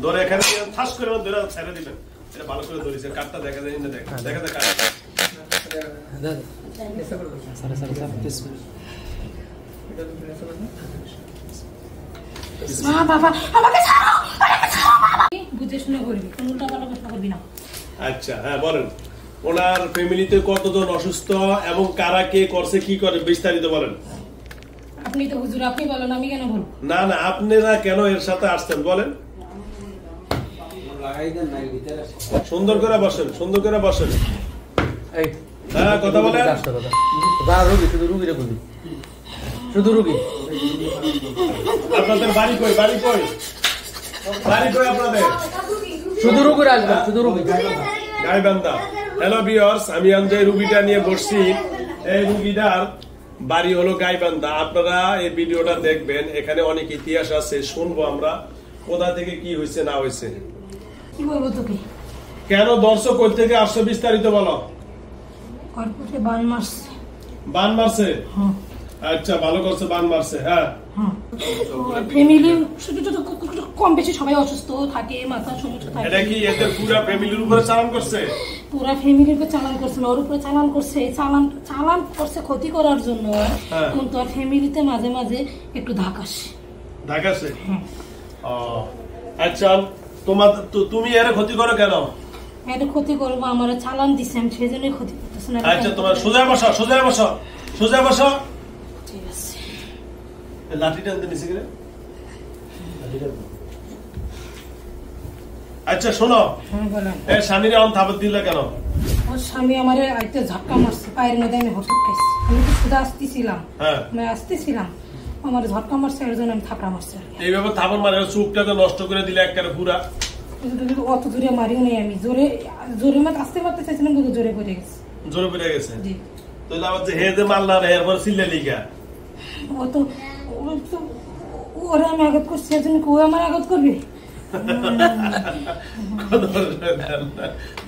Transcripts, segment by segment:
ধরে এখানে ঠাস করে ধরে ছেড়ে দিবেন। এটা ভালো করে ধরেছে, কাটটা দেখা যায় না, দেখা দেখা দেখা আচ্ছা হ্যাঁ বলেন, ওনার ফ্যামিলিতে কতজন অসুস্থ এবং কারা কে করছে কি করে বিস্তারিত বলেন। আপনি তো হুজুর, আপনি বলেন, আমি কেন বলবো? না না, আপনারা কেন এর সাথে আসছেন বলেন। সুন্দর করে বসেন, সুন্দর করে বসেন। হ্যাঁ কথা বলেন। শুধু রুগীরে বলি, শুধু রুগী। আপনাদের বাড়ি কই? বাড়ি কই? বাড়ি কই আপনাদের? শুধু রুগীর আসবেন, শুধু রুগী। গাইবান্ধা। হ্যালো ভিউয়ার্স, আমি যে রুগীটা নিয়ে বসছি, এই রুগীটার বাড়ি হলো গাইবান্ধা। আপনারা এই ভিডিওটা দেখবেন, এখানে অনেক ইতিহাস আছে, শুনবো আমরা কোথা থেকে কি হয়েছে না হয়েছে। কি বলবো তোকে? কেন দর্শক কই থেকে আসছে বিস্তারিত বলো। কর্পোরেটে বান মারছে। বান মারছে? হ্যাঁ। আচ্ছা ভালো করছে, বান মারছে। হ্যাঁ ফ্যামিলি ছোট ছোট কম বেশি সবাই অসুস্থ থাকে, মাথা সমস্যা থাকে। এটা কি এদের পুরো ফ্যামিলির উপরে চালান করছে? পুরো ফ্যামিলির উপরে চালান করছে না, ওর উপরে চালান করছে। চালান করছে ক্ষতি করার জন্য, কিন্তু আর ফ্যামিলিতে মাঝে মাঝে একটু ধাক আসে। ধাক আসে? ও আচ্ছা, তুমি এর ক্ষতি করো কেন? এটা ক্ষতি করবো, আমার চালান দিচ্ছেন সেই জন্যই ক্ষতি করতেছে না। আচ্ছা তোমার সোজা বসো, সোজা বসো, সোজা বসো। ঠিক আছে। লাঠিটা আনতে নিচে গেলে। আচ্ছা শোনো, এর স্বামীর এমন থাপড় দিলে কেন? ওর স্বামী আমার আইতে ঝটকা মারছে পায়ের মধ্যে, আমি হঠাৎ খাইছি। আমি তো শুধু আসতেছিলাম, আমার ঝটকা মারছে, এর জন্য আমি থাপড়া মারছি। এইভাবে থাপড় মারে চুপটাকে নষ্ট করে দিলে একেবারে পুরা। অত দূরে মারিও নেই আমি, জোরে জোরে মাত্র আসতে মারতে চাইছিলাম, কিন্তু জোরে পড়ে গেছে। জোরে পড়ে গেছে? তাহলে আবার যে হে যে মারলা এরপর চিল্লা লিখা ও তো ওরা আমি আঘাত করছি, এর জন্য কেউ আমার আঘাত করবে?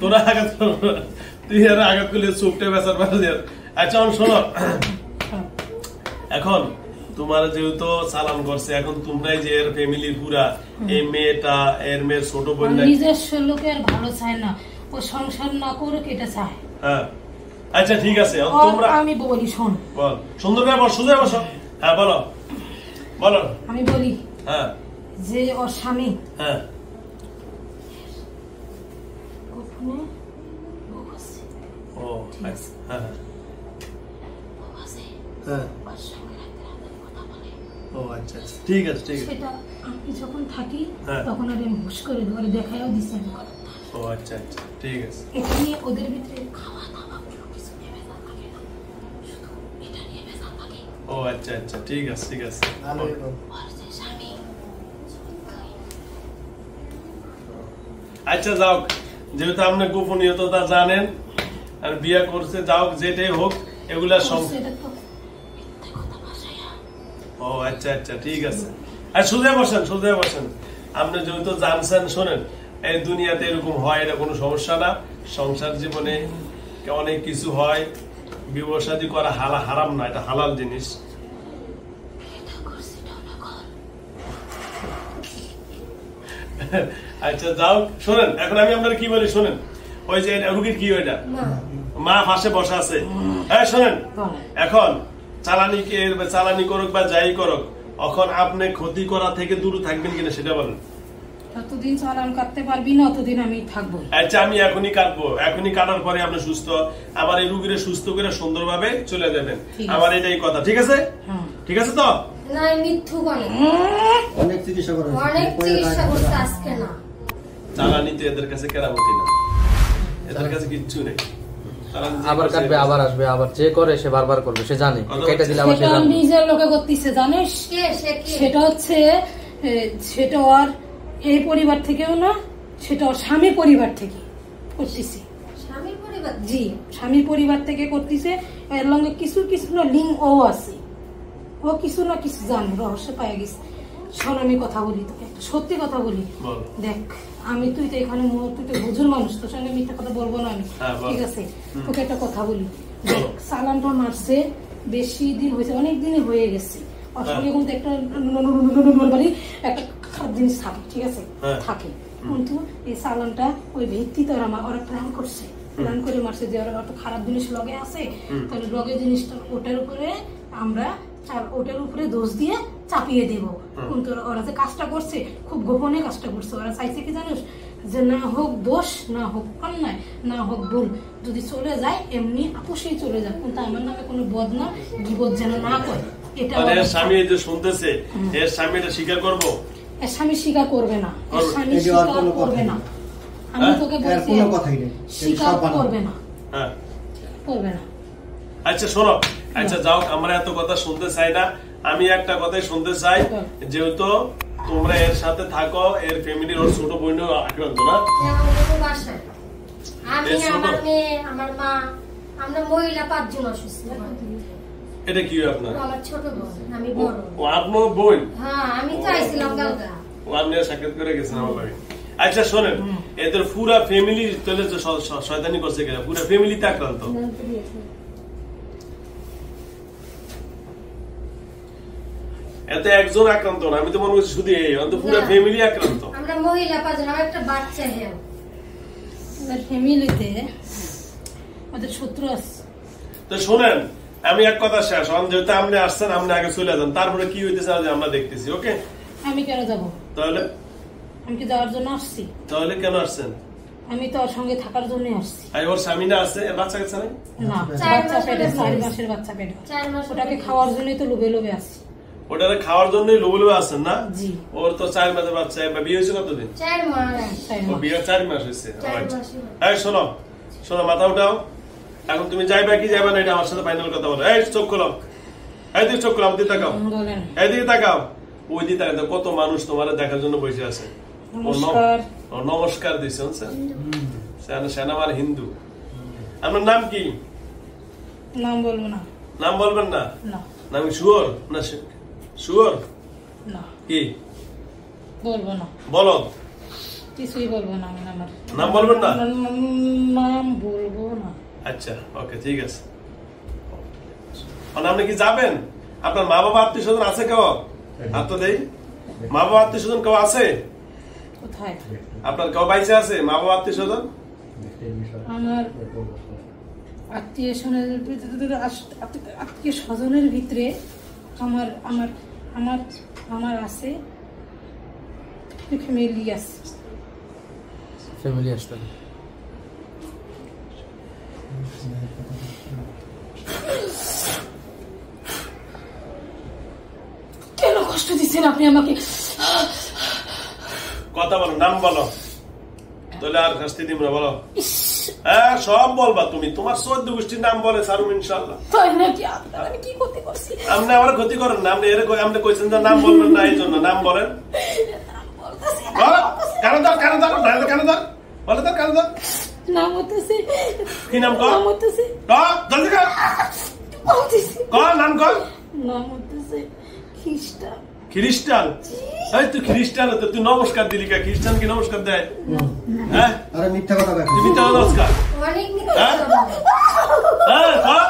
তোরা আঘাত করবো, তুই আর আঘাত করলে চোখটা বেচার পারে। আচ্ছা শোনো, এখন তোমার যেহেতু চালান করছে, এখন তোমরাই যে এর ফ্যামিলির পুরা, এই মেয়েটা এর মেয়ের ছোট বোন নিজস্ব লোকের ভালো চায় না, ও সংসার না করুক এটা চায়। হ্যাঁ আচ্ছা ঠিক আছে, তোমরা আমি বলি শোন, বল সুন্দর করে বস, সোজা বসো। হ্যাঁ বলো বলো। আমি বলি হ্যাঁ যে ওর স্বামী হ্যাঁ ও আচ্ছা হ্যাঁ হ্যাঁ ও আচ্ছা আচ্ছা ঠিক আছে ঠিক আছে। সেটা আমি যখন থাকি তখন আর আমি হুশ করে ধরে দেখাইও দিছি আমি কথা। ও আচ্ছা আচ্ছা ঠিক আছে। এখানে ওদের ভিতরে খাওয়া দাওয়া কোনো কিছু নিয়ে ভেজাল থাকে না, শুধু এটা নিয়ে ভেজাল থাকে। ও আচ্ছা আচ্ছা ঠিক আছে ঠিক আছে। আচ্ছা যাও, যেহেতু আপনি গোপনীয়তা জানেন আর বিয়ে করছে, যাও যেটাই হোক এগুলা সব। ও আচ্ছা আচ্ছা ঠিক আছে। আর সোজা বসেন, সোজা বসেন। আপনি যেহেতু জানছেন, শোনেন এই দুনিয়াতে এরকম হয়, এটা কোনো সমস্যা না। সংসার জীবনে অনেক কিছু হয়, বিবাহ শাদী করা হারাম না, এটা হালাল জিনিস। আচ্ছা যাও, শোনেন এখন আমি আপনার কি বলি শোনেন। ওই যে রুগীর কি ওইটা মা পাশে বসা আছে, হ্যাঁ শোনেন, এখন চালানি করুক বা যাই করুক, এখন আপনি ক্ষতি করা থেকে দূরে থাকবেন কিনা সেটা বলেন। যতদিন চালান কাটতে পারবি না ততদিন আমি থাকবো। আচ্ছা আমি এখনই কাটবো, এখনই কাটার পরে আপনি সুস্থ, আমার এই রুগীরে সুস্থ করে সুন্দরভাবে চলে যাবেন, আমার এটাই কথা। ঠিক আছে? ঠিক আছে তো? না মিথ্যু বলে, অনেক চিকিৎসা করে, অনেক চিকিৎসা করতে আজকে না। চালানিতে এদের কাছে কেরামতি না, এদের কাছে কিচ্ছু নেই। আবার কাটবে, আবার আসবে, আবার যে করে সে বারবার করবে, সে জানে কেটে দিলে আবার সে জানে। নিজের লোকে করতেছে জানিস, সেটা হচ্ছে সেটা আর এই পরিবার থেকেও না, সেটা ওর স্বামীর পরিবার থেকে করতেছে। স্বামীর পরিবার? জি, স্বামীর পরিবার থেকে করতেছে। এর লঙ্গে কিছু কিছু না লিঙ্ক ও আছে, ও কিছু না কিছু জানে, রহস্য পাই গেছে। শোন আমি কথা বলি তোকে, সত্যি কথা বলি। দেখ আমি তুই তো এখানে তুই তো হুজুর মানুষ, তোর সঙ্গে মিথ্যা কথা বলবো না আমি, ঠিক আছে? তোকে একটা কথা বলি, দেখ চালানটা মারছে বেশি দিন হয়েছে, অনেক দিনই হয়ে গেছে। অসঙ্গে কিন্তু একটা খারাপ জিনিস থাকে, ঠিক আছে, হ্যাঁ। থাকে, কিন্তু এই চালানটা ওই ভিত্তিতে ওরা প্ল্যান করছে, প্ল্যান করে মারছে যে ওরা তো খারাপ জিনিস লগে আছে, তাহলে লগে জিনিসটা ওটার উপরে আমরা ওটার উপরে দোষ দিয়ে চাপিয়ে দেব। কিন্তু ওরা যে কাজটা করছে খুব গোপনে কাজটা করছে। ওরা চাইছে কি জানিস, যে না হোক দোষ, না হোক অন্যায়, না হোক ভুল, যদি চলে যায় এমনি আপোষেই চলে যায়, কিন্তু আমার নামে কোনো বদনাম গীবত যেন না করে। এটা এর স্বামী যে শুনতেছে, এর স্বামী এটা স্বীকার করবো? এর স্বামী স্বীকার করবে না, এর স্বামী এই যে আর স্বীকার কোনো করবে কথা না। নেই। আমি তোকে এর বলছি কোনো কথাই নেই, স্বীকার সব বানানো। করবে না, হ্যাঁ। করবে না। আচ্ছা শোনো, আচ্ছা যাও, আমরা এত কথা শুনতে চাই না। আমি একটা কথাই শুনতে চাই, যেহেতু তোমরা এর সাথে থাকো, এর ফ্যামিলির ওর ছোট বোন আক্রান্ত না? আমাদের বাসায় আমি, এই ছোট- আমার মেয়ে, আমার মা, আমরা মহিলা 5 জন অসুস্থ। এটা কি হয় আপনার? ও আমার ছোট বোন, আমি বড়। ও আপনার বোন? হ্যাঁ, আমি তো আইছিলাম কালকে। ও আপনি সাক্ষাৎ করে গেছেন আমার বাড়ি। আচ্ছা শোনেন, এদের পুরা ফ্যামিলি তাহলে শয়তানি করছে কিনা, পুরা ফ্যামিলিতে আক্রান্ত? এত একজন আক্রান্ত না, আমি তো মনে করছি শুধু এই, অন্ত পুরা না। ফ্যামিলি আক্রান্ত। আমরা মহিলা 5 জন, আমার একটা বাচ্চা হেও। ওদের ফ্যামিলিতে ওদের শত্রু আছে। তো শোনেন, আমি এক কথা শেষ, যেহেতু আপনি আসছেন, আপনি আগে চলে যান, তারপরে কি হইতেছে আজ আমরা দেখতেছি। ওকে, আমি কেন যাব? তাহলে আমি কি যাওয়ার জন্য আসছি? তাহলে কেন আসছেন? আমি তো ওর সঙ্গে থাকার জন্যই আসছি। আর ওর স্বামী না আছে, এর বাচ্চা কাচ্চা নাই? না, 4 বাচ্চা পেটে, মাসের 4 মাসের বাচ্চা পেটে। 4 মাস ওটাকে খাওয়ার জন্যই তো লোভে লোভে আসছি। ওটারে খাওয়ার জন্যই লোবলে আছেন না? জি। ওর তো 4 মাসের বাচ্চা, এবার বিয়ে হয়েছে কতদিন? 4 মাস। 4 ও মাস। বিয়ে 4 মাস হয়েছে। 4 আচ্ছা। মাসই। এই শোনো, শোনো, মাথা উঠাও। এখন তুমি যাইবা কি যাইবা না, এটা আমার সাথে ফাইনাল কথা বলো। এই চোখ খোলো, এই দিকে চোখ খোলো, আমার দিকে তাকাও, বলেন। এইদিকে তাকাও, ওই দিকে তাকাও। কত মানুষ তোমার দেখার জন্য বসে আছে। নমস্কার। ও নমস্কার দিছে, সেনা আমার হিন্দু। আপনার নাম কি? নাম বলবো না। নাম বলবেন না? না, নাম শুয়োর না? শুয়োর না, কি বলবো না, বলদ? কিছুই বলবো না। আমি আমার নাম বলবেন না? নাম বলবো না। আচ্ছা, ওকে, ঠিক আছে। আপনি কি যাবেন? আপনার মা বাবা আত্মীয় স্বজন আছে কেউ? হাত দেই। মা বাবা আত্মীয় স্বজন কেউ আছে? কোথায়? আপনার কেউ বাইচে আছে মা বাবা আত্মীয় স্বজন? আমার আত্মীয় স্বজনের ভিতরে আমার আমার আমার আমার আছে, ফ্যামিলি আছে। ফ্যামিলি আসতে হবে। কেন কষ্ট দিচ্ছেন আপনি আমাকে? কথা বলো, নাম বলো, তাহলে আর শাস্তি দিব না। বলো। হ্যাঁ, সব বলবা তুমি। তোমার 14 গোষ্ঠীর নাম বলে সারুম ইনশাআল্লাহ। তাই নাকি? আপনার আমি কি করতে পারছি? আপনি আমার ক্ষতি করেন না। আপনি কইছেন যে নাম বলবেন না, এই জন্য নাম বলেন। বলো, কেন ধর, কেন ধর, কেন ধর, বলে ধর, কেন ধর। নাম হতেছে কি নাম কর? নাম হতেছে জলদি কর, কর নাম কর। নাম হতেছে খ্রিস্টান। খ্রিস্টান? এই তুই খ্রিস্টান হতে তুই নমস্কার দিলি কে? খ্রিস্টান কি নমস্কার দেয়? হ্যাঁ, আরে মিথ্যা কথা দেখো। তুমি তো নমস্কার। অনেক মিথ্যা হ্যাঁ? কথা বলে। হ্যাঁ, কর।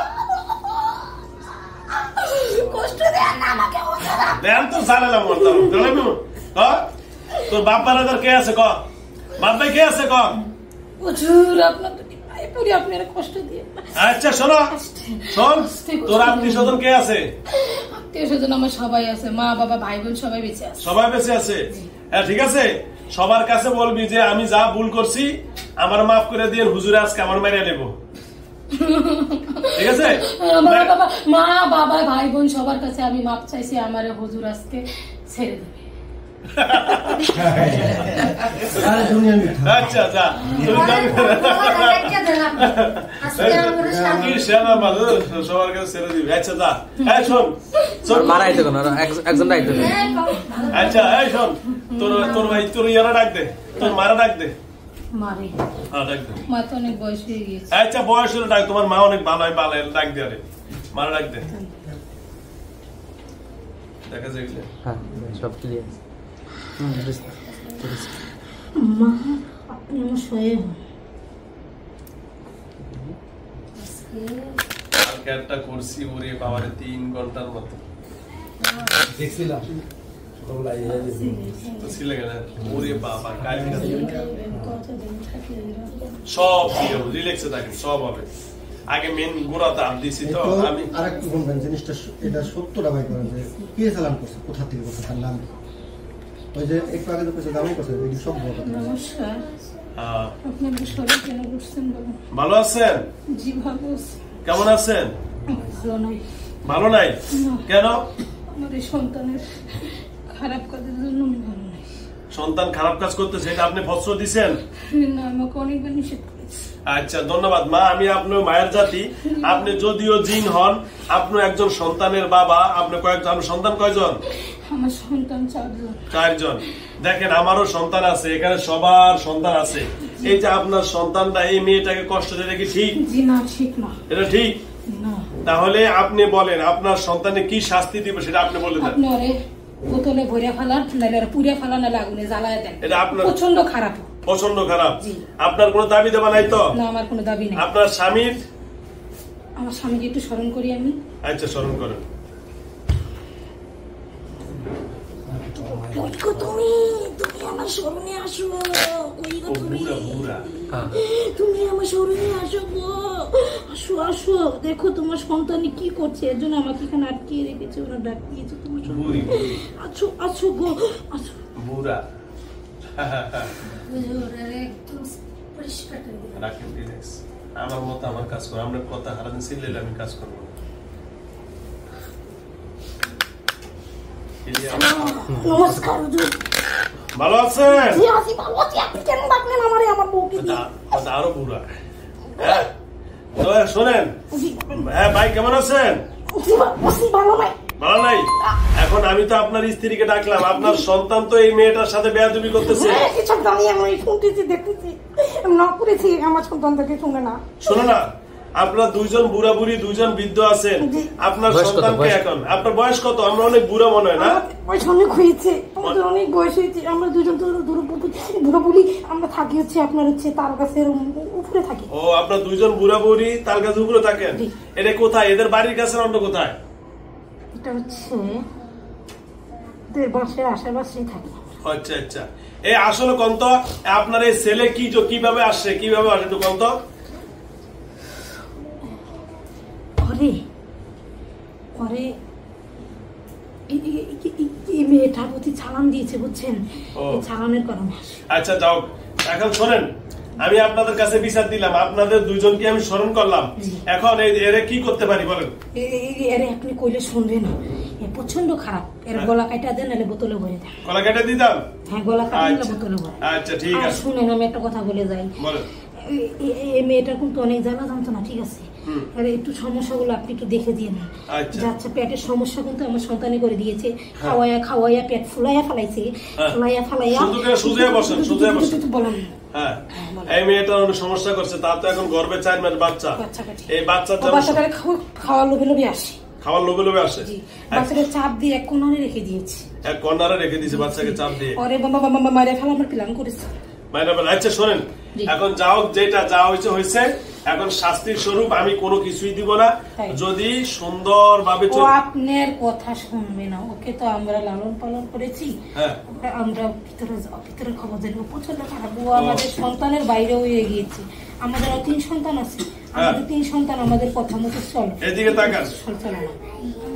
কষ্ট দেন না আমাকে। দেন তো জানালাম মরতাম। কর। তোর বাপ বানাদার কে আছে? কর। বাপ ভাই কে আছে? কর। হুজুর, আপনার তো পায়ে পড়ি, আপনি আর কষ্ট দিয়ে। আচ্ছা শোনো, শোন, তোর আত্মীয় স্বজন কে আছে? আত্মীয় স্বজন আমার সবাই আছে, মা বাবা ভাই বোন সবাই বেঁচে আছে। সবাই বেঁচে আছে? হ্যাঁ, ঠিক আছে। সবার কাছে বলবি যে আমি যা ভুল করছি আমার মাফ করে দিয়ে, হুজুরে আজকে আমার মেরে নেব। ঠিক আছে? মা বাবা ভাই বোন সবার কাছে আমি মাপ চাইছি, আমার হুজুর আজকে ছেড়ে দেবে। আরে দুনিয়া মিথ্যা। আচ্ছা, যা তুমি যাবি। একটা দেন আপনি। আজকে আমরা শান্তি। কি সেনা ভালো, সবার কাছে ছেড়ে দিবি। আচ্ছা, যা। এই শোন, শোন। মারাইতে কোনো একজন রাইতে হবে। এই বাবা, আচ্ছা, এই শোন, তোর ভাই তোর ইয়ারা ডাক দে, তোর মারা ডাক দে। মারে হ্যাঁ, ডাক দে। মা তো অনেক বয়স হয়ে গিয়েছে। আচ্ছা, বয়স হলে ডাক। তোমার মা অনেক ভালো হয়, ভালো ডাক দে। আরে মারা ডাক দে। দেখা যায় কি? হ্যাঁ, সব ক্লিয়ার। মা, আপনি আমার সয়ে হন। আজকে কালকে একটা করছি, ওরে বাবারে 3 ঘন্টার মতো। দেখছিলাম। তো ছিলে কেন? ওরে বাবা, কালকে কতদিন থাকি সব রিল্যাক্সে থাকেন, সব হবে। আগে মেন গোড়াতে আপ দিছি তো আমি। আরেকটু বলবেন জিনিসটা এটা সত্যটা ভাই করেন যে কে চালান করছে, কোথা থেকে করছে, তার নাম কি? ওই যে একটু আগে তো কিছু দামি করছে, এই সব বলতে নমস্কার, আপনি শরীর কেন করছেন বলুন? ভালো আছেন? জি ভালো আছি। কেমন আছেন? ভালো নাই। ভালো নাই কেন? আমার এই সন্তানের খারাপ কাজের জন্য আমি ভালো নাই। সন্তান খারাপ কাজ করতেছে এটা আপনি ফসল দিছেন? না, আমাকে অনেকবার নিষেধ করেছে। আচ্ছা ধন্যবাদ মা, আমি আপনার মায়ের জাতি। আপনি যদিও জিন হন, আপনি একজন সন্তানের বাবা। আপনি কয়েকজন সন্তান কয়জন? আমার সন্তান 4 জন। 4 জন। দেখেন আমারও সন্তান আছে, এখানে সবার সন্তান আছে। এই যে আপনার সন্তানটা এই মেয়েটাকে কষ্ট দেয় কি ঠিক? জি না, ঠিক না। এটা ঠিক না। তাহলে আপনি বলেন আপনার সন্তানে কি শাস্তি দিবে সেটা আপনি বলে দেন। আপনি ওরে বোতলে ভরে ফেলান, নাহলে পুড়ে ফেলান, নাহলে আগুনে জ্বালায় দেন। এটা আপনার প্রচন্ড খারাপ। পছন্দ খারাপ। জি। আপনার কোনো দাবি দেওয়া নাই তো? না, আমার কোনো দাবি নেই। আপনার স্বামীর? আমার স্বামীকে একটু স্মরণ করি আমি। আচ্ছা স্মরণ করেন। তুমি আমার স্মরণে আসো। ও বুড়া বুড়া। তুমি আমার স্মরণে আসো গো। আসো আসো, দেখো তোমার সন্তানই কি করছে। এর জন্য আমাকে এখানে আটকিয়ে রেখেছে, ওরা ডাক দিয়েছে তোমার বুড়ি বুড়ি। আছো আছো গো, আছো। বুড়া। একদম পরিষ্কার করে দিলাম। রাখেন রিল্যাক্স। আমার মতো আমার কাজ করো, আমরা কথা হারাদিন সিলেলে আমি কাজ করবো। নমস্কার হুজুর। ভালো আছেন? জি আছি, ভালো আছি। আপনি কেন ডাকলেন আমারে, আমার বউকে দিয়ে? আরো বুড়া। হ্যাঁ তো শোনেন। জি হ্যাঁ ভাই কেমন আছেন? জি, ভালো নাই। ভালো নাই? এখন আমি তো আপনার স্ত্রীকে ডাকলাম, আপনার সন্তান তো এই মেয়েটার সাথে বেয়াদবি করতেছে। কিছু জানি, আমি শুনতেছি, দেখতেছি, না করেছি। আমার সন্তান থেকে শুনে না। শোনো না, আপনার 2 জন বুড়া বুড়ি, 2 জন বৃদ্ধ আছেন। আপনার সন্তানকে এখন আপনার বয়স কত? আমরা অনেক বুড়া মনে হয় না? বয়স অনেক হয়েছে, আমাদের অনেক বয়স হয়েছে। আমরা 2 জন তো বুড়া বুড়ি, আমরা থাকি হচ্ছে আপনার হচ্ছে তার গাছের উপরে থাকি। ও আপনার 2 জন বুড়া বুড়ি তাল গাছের উপরে থাকেন? এটা কোথায়? এদের বাড়ির কাছে অন্য কোথায়? এটা হচ্ছে বাসের আশেপাশেই থাকি। আচ্ছা আচ্ছা। এই আসলে কোন তো আপনার এই ছেলে কি কিভাবে আসছে, কিভাবে আসে একটু কোন তো? পরে এই মেয়েটার প্রতি চালান দিয়েছে, বুঝছেন? এই চালানের কারণে। আচ্ছা যাও, এখন শোনেন, আমি আপনাদের কাছে বিচার দিলাম, আপনাদের 2 জনকে আমি স্মরণ করলাম। এখন এরে কি করতে পারি বলেন? এরে আপনি কইলে শুনবে না, প্রচন্ড খারাপ। এর গলা কাটা দেন, নাহলে বোতলে ভরে দেন। গলা কেটে দিতাম? হ্যাঁ, গলা কাটা বোতলে ভরে। আচ্ছা ঠিক আছে। শুনেন, আমি একটা কথা বলে যাই। বলেন। এই মেয়েটার কিন্তু অনেক জ্বালা যন্ত্রণা, ঠিক আছে? আর একটু সমস্যাগুলো আপনি একটু দেখে দিয়ে না। আচ্ছা, পেটের সমস্যা কিন্তু আমার সন্তানই করে দিয়েছে। খাওয়াইয়া পেট ফুলাইয়া ফেলাইছে, ফালাইয়া। সুজে বসেন, সুজে বসেন। বলেন। হ্যাঁ, এই মেয়েটার অনেক সমস্যা করছে, তার তো এখন গর্ভে 4 মাস বাচ্চা। এই বাচ্চাটাকে খাওয়ার লোভে আসে, খাওয়ার লোভে আসে। বাচ্চাকে চাপ দিয়ে এক কোণারে রেখে দিয়েছে। এক কর্নারে রেখে দিয়েছে বাচ্চাকে চাপ দিয়ে। আরে বাবা বাবা, মারে ফেলা আমার প্ল্যান করেছে। আচ্ছা শোনেন, এখন যা হোক, যেটা যা হয়েছে হয়েছে। এখন শাস্তির স্বরূপ আমি কোনো কিছুই দিব না। যদি সুন্দর ভাবে আপনার কথা শুনবে না, ওকে তো আমরা লালন পালন করেছি। আমরা ভিতরে খবর দেবো, প্রচন্ড খারাপ। ও আমাদের সন্তানের বাইরে হয়ে গিয়েছে। আমাদের 3 সন্তান আছে, আমাদের 3 সন্তান আমাদের কথা মতো চলে। এদিকে তাকান, চলে না।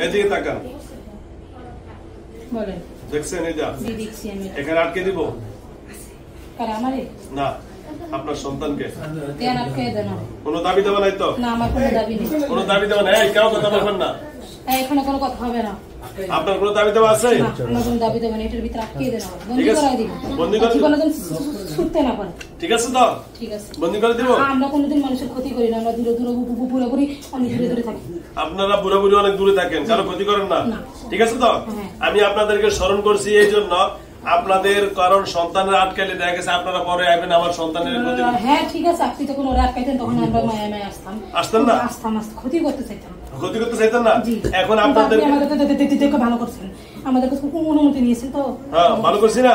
এদিকে তাকান, বলেন। দেখছেন এটা? দেখছি আমি। এখানে আটকে দিব? আমারে না, আপনার সন্তানকে দেন, আটকে দেন। কোনো দাবি দেওয়া নাই তো? না, আমার কোনো দাবি নেই। কোনো দাবি দেওয়া নেই? কেউ কথা বলবেন না, এখানে কোনো কথা হবে না। আপনার কোনো দাবি দেওয়া আছে? আমার কোনো দাবি দেবেন, এটার ভিতরে আটকে দেন, বন্দি করে দিন। বন্দি করে জীবনে যেন ছুটতে না পারে। ঠিক আছে তো? ঠিক আছে, বন্দি করে দিব। আমরা কোনোদিন মানুষের ক্ষতি করি না, আমরা দূরে দূরে পুরোপুরি অনেক দূরে দূরে থাকি। আপনারা বুড়া বুড়ি অনেক দূরে থাকেন, কারো ক্ষতি করেন না, ঠিক আছে তো? আমি আপনাদেরকে স্মরণ করছি এই জন্য, আপনাদের কারণ সন্তানের আটকালে দেখা গেছে আপনারা পরে আসবেন আমার সন্তানের ক্ষতি। হ্যাঁ ঠিক আছে, আপনি তখন ওরা আটকাইতেন, তখন আমরা মায়া মায়া আসতাম। আসতেন না? আসতাম, ক্ষতি করতে চাইতাম। ক্ষতি করতে চাইতেন না? এখন আপনাদের ভালো করছেন, আমাদের কাছে অনুমতি নিয়েছেন তো? হ্যাঁ, ভালো করছি না?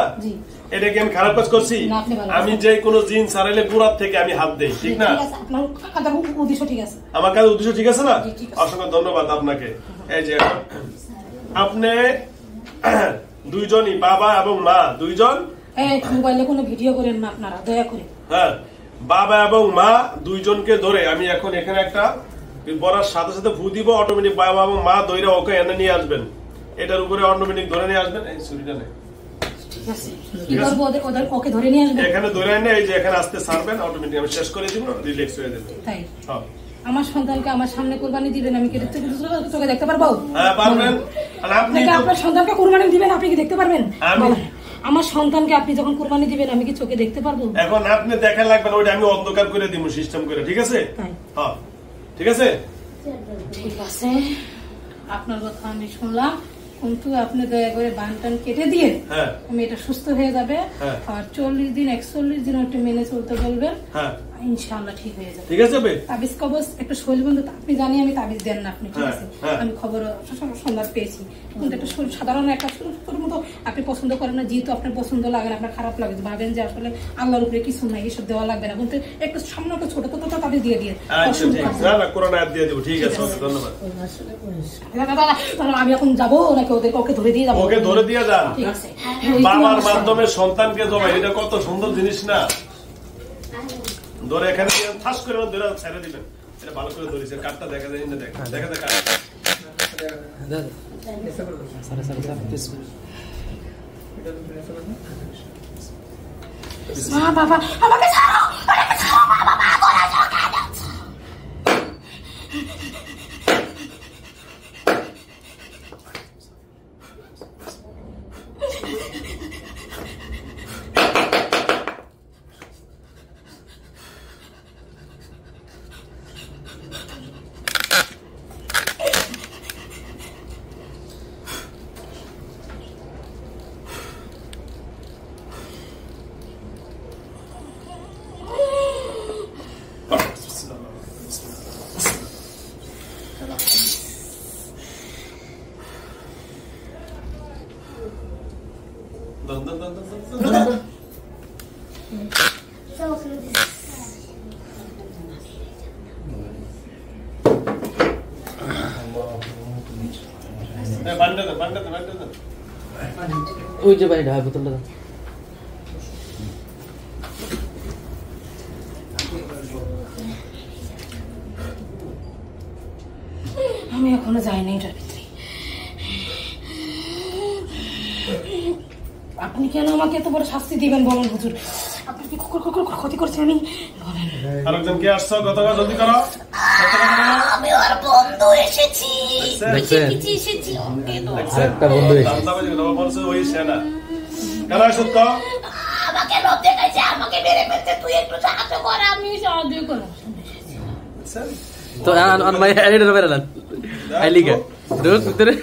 এটা কি আমি খারাপ কাজ করছি? আমি যে কোনো জিন ছাড়াইলে গোড়ার থেকে আমি হাত দেই, ঠিক না? আপনার উদ্দেশ্য ঠিক আছে, আমার কাছে উদ্দেশ্য ঠিক আছে না? অসংখ্য ধন্যবাদ আপনাকে। এই যে আপনি দুইজনই, বাবা এবং মা দুইজন। মোবাইলে কোনো ভিডিও করেন না আপনারা, দয়া করে। হ্যাঁ, বাবা এবং মা দুইজনকে ধরে আমি এখন এখানে একটা বলার সাথে সাথে ফু দিব, অটোমেটিক বাবা এবং মা ধরে ওকে এনে নিয়ে আসবেন, এটার উপরে অটোমেটিক ধরে নিয়ে আসবেন। এই ছুরিটা নেই, ওকে ধরে নিয়ে আসবেন, এখানে ধরে এনে এই যে এখানে আসতে ছাড়বেন, অটোমেটিক আমি শেষ করে দিব, রিল্যাক্স হয়ে যাবে। তাই হ্যাঁ, আমার সন্তানকে আমার সামনে কুরবানি দিবেন, আমি কি চোখে দেখতে পারবো? হ্যাঁ পারবেন। আর আপনি আপনার সন্তানকে কুরবানি দিবেন, আপনি কি দেখতে পারবেন? আমার সন্তানকে আপনি যখন কুরবানি দিবেন আমি কি চোখে দেখতে পারবো? এখন আপনি দেখা লাগবে না, ওইটা আমি অন্ধকার করে দিব সিস্টেম করে, ঠিক আছে? হ্যাঁ ঠিক আছে, ঠিক আছে, আপনার কথা আমি শুনলাম, কিন্তু আপনি দয়া করে বান টান কেটে দিয়ে আমি এটা সুস্থ হয়ে যাবে, আর 40 দিন 41 দিন একটু মেনে চলতে বলবেন, ইনশাআল্লাহ ঠিক হয়ে যাবে। ঠিক আছে? তাবিজ কবজ একটা শৈল বন্ধু, আপনি জানি আমি তাবিজ দেন না আপনি, ঠিক আছে? আমি খবর সংবাদ পেয়েছি, কিন্তু একটা সাধারণ একটা ছোট মতো আপনি পছন্দ করেন না, যেহেতু আপনার পছন্দ লাগে না, আপনার খারাপ লাগে, ভাবেন যে আসলে আল্লাহর উপরে কিছু নাই, এসব দেওয়া লাগবে না, কিন্তু একটু সামনে একটা ছোট ছোট তাবিজ দিয়ে দিয়ে আমি এখন যাবো নাকি ওকে ধরে দিয়ে যাবো? ওকে ধরে দিয়ে যান, ঠিক আছে? বাবার মাধ্যমে সন্তানকে জবাই, এটা কত সুন্দর জিনিস না? ধরে এখানে ফাঁস করে ধরে ছেড়ে দিবেন, এটা ভালো করে ধরেছে, কাঠটা দেখা যায়, দেখা যায় কাঠ। বাবা আমাকে ছাড়ো, আমাকে ছাড়ো বাবা, ওই যে ভাই ঢাকা বোতলটা আমি এখনো যাইনি এটার ভিতরে। আপনি কেন আমাকে এত বড় শাস্তি দিবেন বলেন হুজুর? আপনি কি ক্ষতি করছেন? আমি বলেন। আরেকজন কে আসছো? কত কাজ জলদি করো। আমি আর বন্ধু এসেছি, এসেছি একটা বন্ধু এসেছে, ওই সেনা কেন আসছো? তো আমাকে লোভ দেখাইছে, আমাকে মেরে ফেলতে, তুই একটু সাহায্য কর। আমি সাহায্য করব তো ভাই এটা বেরে না আইলিকা দোক ভিতরে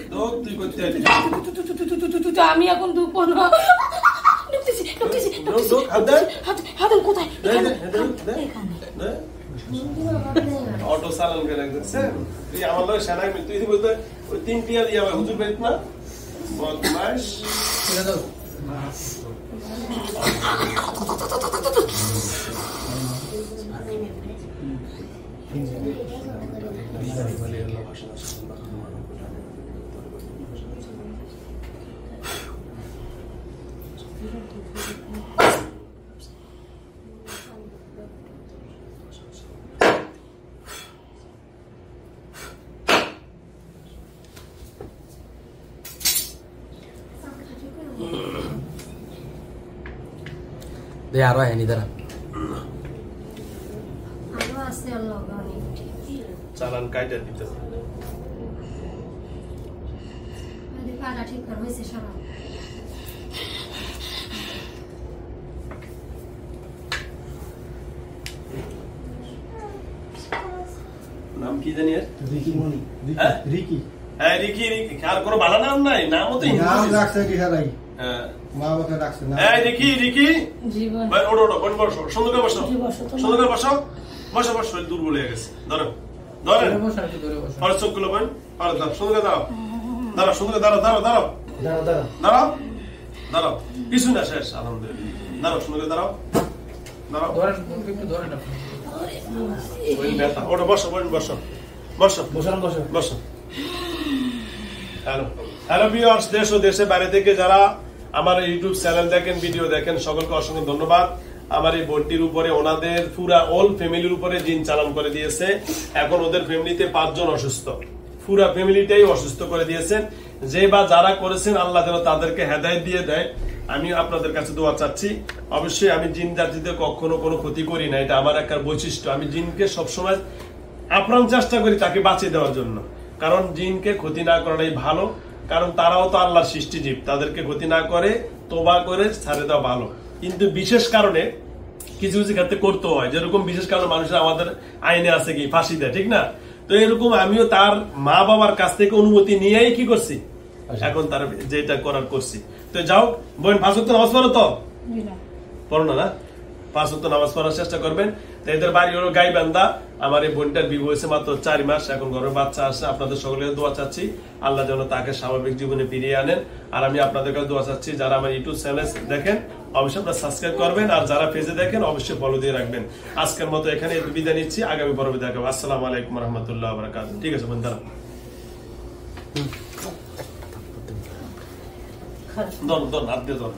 তুই করতে আমি এখন দুঃখ না কোথায় অটো চালান করে দেখছেন? তুই আমার লোক সেনা তুই বলতে ওই 3 টিয়া দিয়ে হুজুর বেত না বদমাশ। দে আরো হয়নি দাঁড়া চালান কাইটা দিতে ঠিক করা হয়েছে সারা নাম কি জানি? রিকি মনি, রিকি। হ্যাঁ রিকি, রিকি। আর কোনো ভালো নাম নাই? নামও তো নাম রাখছে কি হারাই? হ্যাঁ মা বাবা রাখছে না। এই রিকি, রিকি জীবন ভাই ওড়ো ওড়ো বন বসো, সুন্দর করে বসো, সুন্দর করে বসো, বসো বসো, শরীর দুর্বল হয়ে গেছে। ধরো ধরো আর চোখগুলো বন, আর দাও, সুন্দর করে দাও, দাঁড়াও, সুন্দর করে দাঁড়াও, দাঁড়াও, দাঁড়াও, দাঁড়াও, দাঁড়াও, কিছু না, শেষ আলহামদুলিল্লাহ। দাঁড়াও, সুন্দর করে দাঁড়াও, দাঁড়াও, ওটা বসো, বসো, বসো, বসো। হ্যালো হ্যালো ভিউয়ার্স, দেশ ও দেশের বাইরে থেকে যারা আমার ইউটিউব চ্যানেল দেখেন, ভিডিও দেখেন, সকলকে অসংখ্য ধন্যবাদ। আমার এই বোনটির উপরে ওনাদের পুরা অল ফ্যামিলির উপরে জিন চালান করে দিয়েছে। এখন ওদের ফ্যামিলিতে 5 জন অসুস্থ, পুরা ফ্যামিলিটাই অসুস্থ করে দিয়েছেন। যে বা যারা করেছেন আল্লাহ যেন তাদেরকে হেদায়েত দিয়ে দেয়। আমি আপনাদের কাছে দোয়া চাচ্ছি। অবশ্যই আমি জিন জাতিদের কখনো কোনো ক্ষতি করি না, এটা আমার একটা বৈশিষ্ট্য। আমি জিনকে সবসময় আপ্রাণ চেষ্টা করি তাকে বাঁচিয়ে দেওয়ার জন্য, কারণ জিনকে ক্ষতি না করাটাই ভালো। কারণ তারাও তো আল্লাহর সৃষ্টিজীব, তাদেরকে ক্ষতি না করে তোবা করে ছাড়ে দেওয়া ভালো। কিন্তু বিশেষ কারণে কিছু কিছু ক্ষেত্রে করতে হয়, যেরকম বিশেষ কারণে মানুষের আমাদের আইনে আছে কি ফাঁসি দেয়, ঠিক না? তো এরকম আমিও তার মা বাবার কাছ থেকে অনুমতি নিয়েই কি করছি, এখন তার যেটা করার করছি। তো যাও বোন, 5 ওয়াক্ত নামাজ পড়ো তো? পড়ো না? 5 ওয়াক্ত নামাজ পড়ার চেষ্টা করবেন। তো এদের বাড়ি হলো গাইবান্ধা। আমার এই বোনটার বিবাহ হয়েছে মাত্র 4 মাস, এখন ঘরে বাচ্চা আসছে। আপনাদের সকলের দোয়া চাচ্ছি আল্লাহ যেন তাকে স্বাভাবিক জীবনে ফিরিয়ে আনেন। আর আমি আপনাদের কাছে দোয়া চাচ্ছি যারা আমার ইউটিউব চ্যানেল দেখেন অবশ্যই আপনারা সাবস্ক্রাইব করবেন, আর যারা পেজে দেখেন অবশ্যই ফলো দিয়ে রাখবেন। আজকের মতো এখানে বিদায় নিচ্ছি, আগামী পর্বে দেখাবো। আসসালামু আলাইকুম রহমতুল্লাহ বারাকাতুহু। ঠিক আছে বন্ধুরা, ধর হাত দিয়ে ধর।